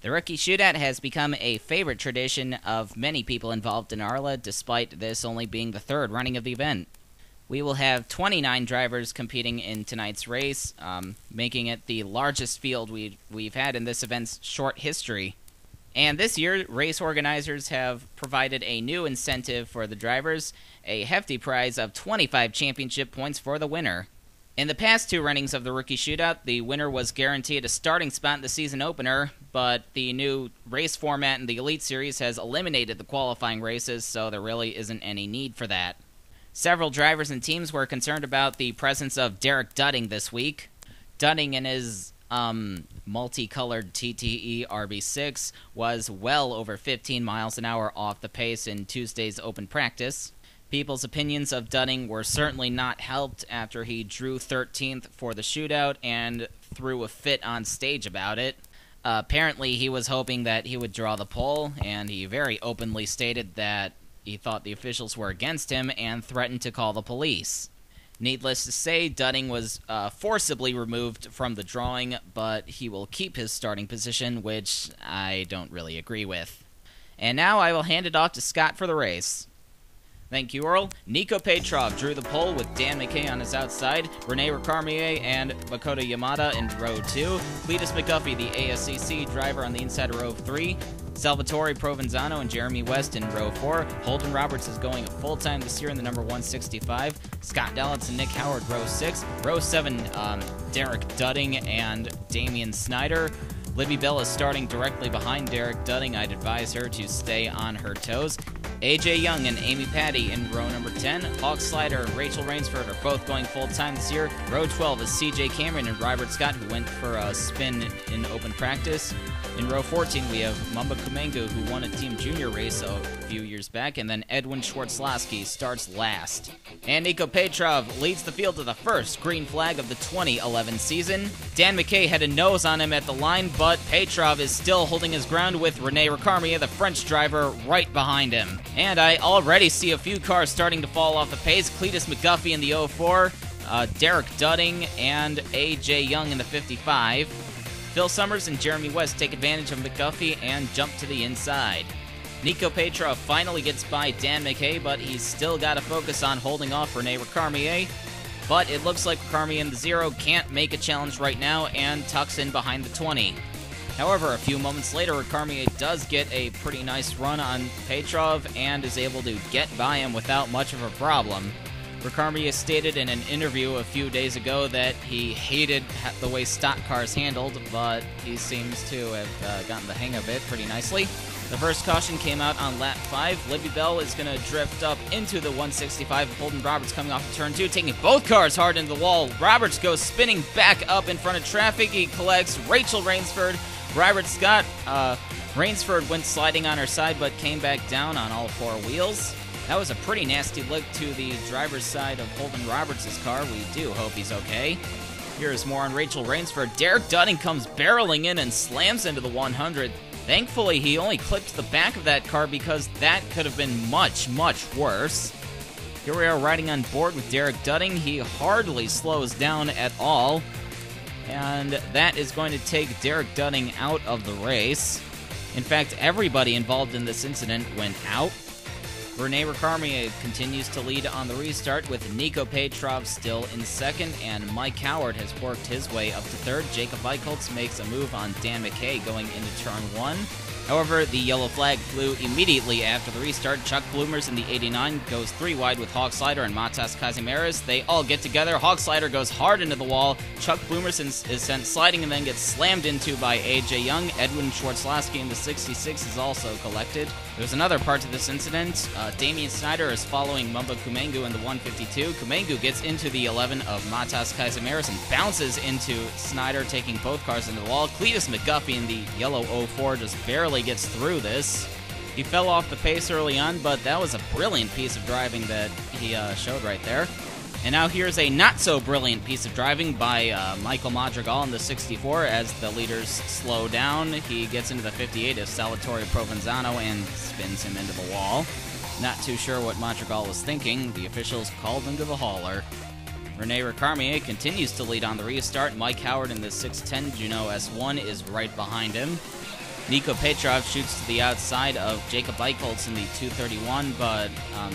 The Rookie Shootout has become a favorite tradition of many people involved in ARLA, despite this only being the third running of the event. We will have 29 drivers competing in tonight's race, making it the largest field we've had in this event's short history. And this year, race organizers have provided a new incentive for the drivers, a hefty prize of 25 championship points for the winner. In the past two runnings of the Rookie Shootout, the winner was guaranteed a starting spot in the season opener, but the new race format in the Elite Series has eliminated the qualifying races, so there really isn't any need for that. Several drivers and teams were concerned about the presence of Derek Dudding this week. Dudding in his multicolored TTE RB6 was well over 15 miles an hour off the pace in Tuesday's open practice. People's opinions of Dudding were certainly not helped after he drew 13th for the shootout and threw a fit on stage about it. Apparently, he was hoping that he would draw the pole, and he very openly stated that he thought the officials were against him and threatened to call the police. Needless to say, Dudding was forcibly removed from the drawing, but he will keep his starting position, which I don't really agree with. And now I will hand it off to Scott for the race. Thank you, Earl. Nico Petrov drew the pole with Dan McKay on his outside, Rene Ricarmier and Makoto Yamada in row 2, Cletus McGuffey, the ASCC driver, on the inside of row 3, Salvatore Provenzano and Jeremy West in row 4, Holden Roberts is going full-time this year in the number 165, Scott Dallitz and Nick Howard row 6, row 7, Derek Dudding and Damian Snyder. Libby Bell is starting directly behind Derek Dudding. I'd advise her to stay on her toes. AJ Young and Amy Patty in row number 10. Hawk Slider and Rachel Rainsford are both going full-time this year. Row 12 is CJ Cameron and Robert Scott, who went for a spin in open practice. In row 14, we have Mamba Kumengu, who won a Team Junior race a few years back, and then Edwin Schwartzlowski starts last. And Nico Petrov leads the field to the first green flag of the 2011 season. Dan McKay had a nose on him at the line, but Petrov is still holding his ground with Rene Ricarmier, the French driver, right behind him. And I already see a few cars starting to fall off the pace. Cletus McGuffey in the 04, Derek Dudding, and AJ Young in the 55. Phil Summers and Jeremy West take advantage of McGuffey and jump to the inside. Nico Petrov finally gets by Dan McKay, but he's still got to focus on holding off Rene Ricarmier. But it looks like Ricarmier in the 0 can't make a challenge right now and tucks in behind the 20. However, a few moments later, Ricarmier does get a pretty nice run on Petrov and is able to get by him without much of a problem. Ricarmier stated in an interview a few days ago that he hated the way stock cars handled, but he seems to have gotten the hang of it pretty nicely. The first caution came out on lap 5. Libby Bell is going to drift up into the 165. Holden Roberts coming off of turn 2, taking both cars hard into the wall. Roberts goes spinning back up in front of traffic. He collects Rachel Rainsford. Robert Scott, Rainsford went sliding on her side but came back down on all 4 wheels. That was a pretty nasty look to the driver's side of Holden Roberts' car. We do hope he's okay. Here's more on Rachel Rainsford. Derek Dudding comes barreling in and slams into the 100. Thankfully, he only clipped the back of that car because that could have been much, much worse. Here we are riding on board with Derek Dudding. He hardly slows down at all. And that is going to take Derek Dudding out of the race. In fact, everybody involved in this incident went out. Rene Ricarmier continues to lead on the restart with Nico Petrov still in second, and Mike Howard has worked his way up to third. Jacob Iikoltz makes a move on Dan McKay going into turn 1. However, the yellow flag flew immediately after the restart. Chuck Bloomers in the 89 goes 3 wide with Hawk Slider and Matas Kazimieras. They all get together. Hawk Slider goes hard into the wall. Chuck Bloomers is sent sliding and then gets slammed into by AJ Young. Edwin Schwartzlowski in the 66 is also collected. There's another part to this incident. Damian Snyder is following Mamba Kumengu in the 152. Kumengu gets into the 11 of Matas Kazimieras and bounces into Snyder, taking both cars into the wall. Cletus McGuffey in the yellow 04 just barely gets through this. He fell off the pace early on, but that was a brilliant piece of driving that he showed right there. And now here's a not-so-brilliant piece of driving by Michael Madrigal in the 64 as the leaders slow down. He gets into the 58 of Salvatore Provenzano and spins him into the wall. Not too sure what Madrigal was thinking. The officials called him to the hauler. Rene Ricarmier continues to lead on the restart. Mike Howard in the 610 Juno S1 is right behind him. Nico Petrov shoots to the outside of Jacob Iikoltz in the 231, but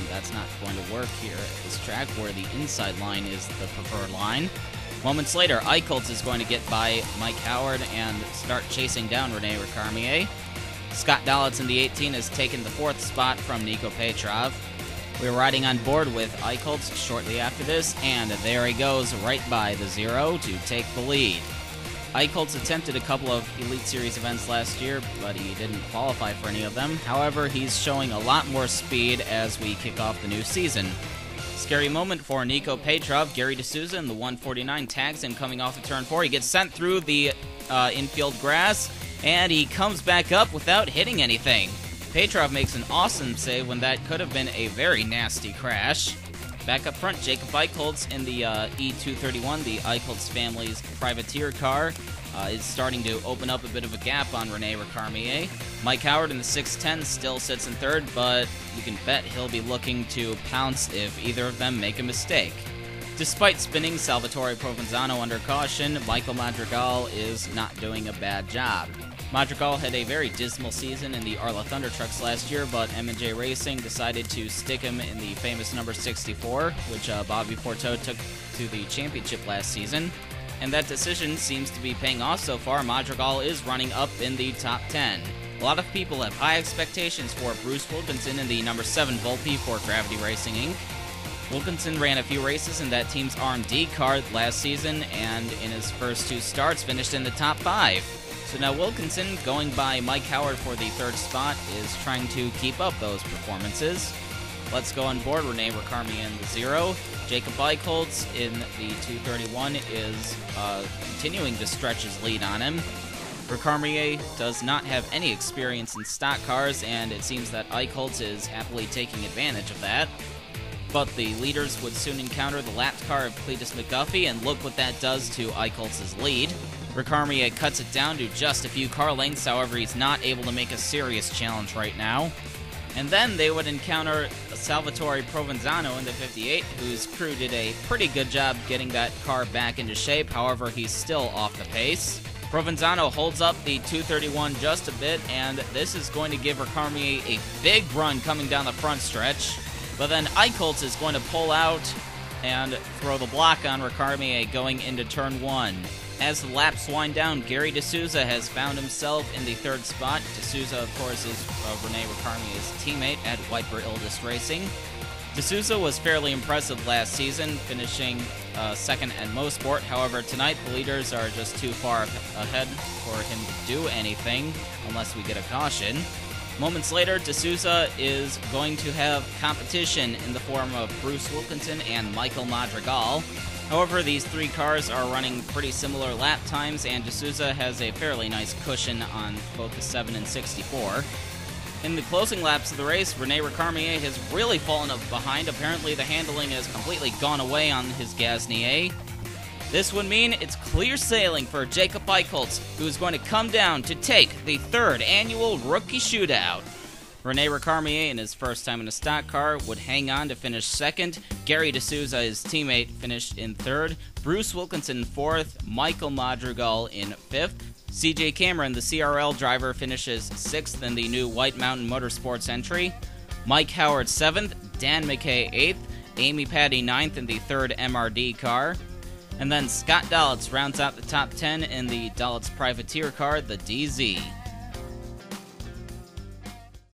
that's not going to work here at this track where the inside line is the preferred line. Moments later, Iikoltz is going to get by Mike Howard and start chasing down Rene Recamier. Scott Dalitz in the 18 has taken the 4th spot from Nico Petrov. We're riding on board with Iikoltz shortly after this, and there he goes right by the 0 to take the lead. Iikoltz attempted a couple of Elite Series events last year, but he didn't qualify for any of them. However, he's showing a lot more speed as we kick off the new season. Scary moment for Nico Petrov. Gary D'Souza in the 149 tags him coming off of turn 4. He gets sent through the infield grass, and he comes back up without hitting anything. Petrov makes an awesome save when that could have been a very nasty crash. Back up front, Jacob Iikoltz in the E231, the Iikoltz family's privateer car, is starting to open up a bit of a gap on Rene Recamier. Mike Howard in the 610 still sits in 3rd, but you can bet he'll be looking to pounce if either of them make a mistake. Despite spinning Salvatore Provenzano under caution, Michael Madrigal is not doing a bad job. Madrigal had a very dismal season in the ARLA Thunder Trucks last year, but M&J Racing decided to stick him in the famous number 64, which Bobby Porto took to the championship last season. And that decision seems to be paying off so far. Madrigal is running up in the top 10. A lot of people have high expectations for Bruce Wilkinson in the number 7 Volpe for Gravity Racing Inc. Wilkinson ran a few races in that team's R&D car last season, and in his first 2 starts finished in the top 5. So now Wilkinson, going by Mike Howard for the 3rd spot, is trying to keep up those performances. Let's go on board Rene Recamier in the 0. Jacob Iikoltz in the 231 is continuing to stretch his lead on him. Recamier does not have any experience in stock cars, and it seems that Iikoltz is happily taking advantage of that. But the leaders would soon encounter the lapped car of Cletus McGuffey, and look what that does to Iikoltz's lead. Recamier cuts it down to just a few car lengths, however he's not able to make a serious challenge right now. And then they would encounter Salvatore Provenzano in the 58, whose crew did a pretty good job getting that car back into shape, however he's still off the pace. Provenzano holds up the 231 just a bit, and this is going to give Recamier a big run coming down the front stretch. But then Iikoltz is going to pull out and throw the block on Recamier going into turn 1. As the laps wind down, Gary D'Souza has found himself in the 3rd spot. D'Souza, of course, is Rene Recamier's teammate at Whitebur Ildist Racing. D'Souza was fairly impressive last season, finishing 2nd at Mosport. However, tonight the leaders are just too far ahead for him to do anything unless we get a caution. Moments later, D'Souza is going to have competition in the form of Bruce Wilkinson and Michael Madrigal. However, these 3 cars are running pretty similar lap times, and D'Souza has a fairly nice cushion on both the 7 and 64. In the closing laps of the race, Rene Recamier has really fallen up behind. Apparently, the handling has completely gone away on his Gasnier. This would mean it's clear sailing for Jacob Iikoltz, who is going to come down to take the 3rd annual Rookie Shootout. Rene Recamier, in his first time in a stock car, would hang on to finish 2nd. Gary D'Souza, his teammate, finished in 3rd. Bruce Wilkinson 4th. Michael Madrigal in 5th. CJ Cameron, the CRL driver, finishes 6th in the new White Mountain Motorsports entry. Mike Howard 7th. Dan McKay 8th. Amy Patty 9th in the 3rd MRD car. And then Scott Dalitz rounds out the top 10 in the Dalitz Privateer car, the DZ.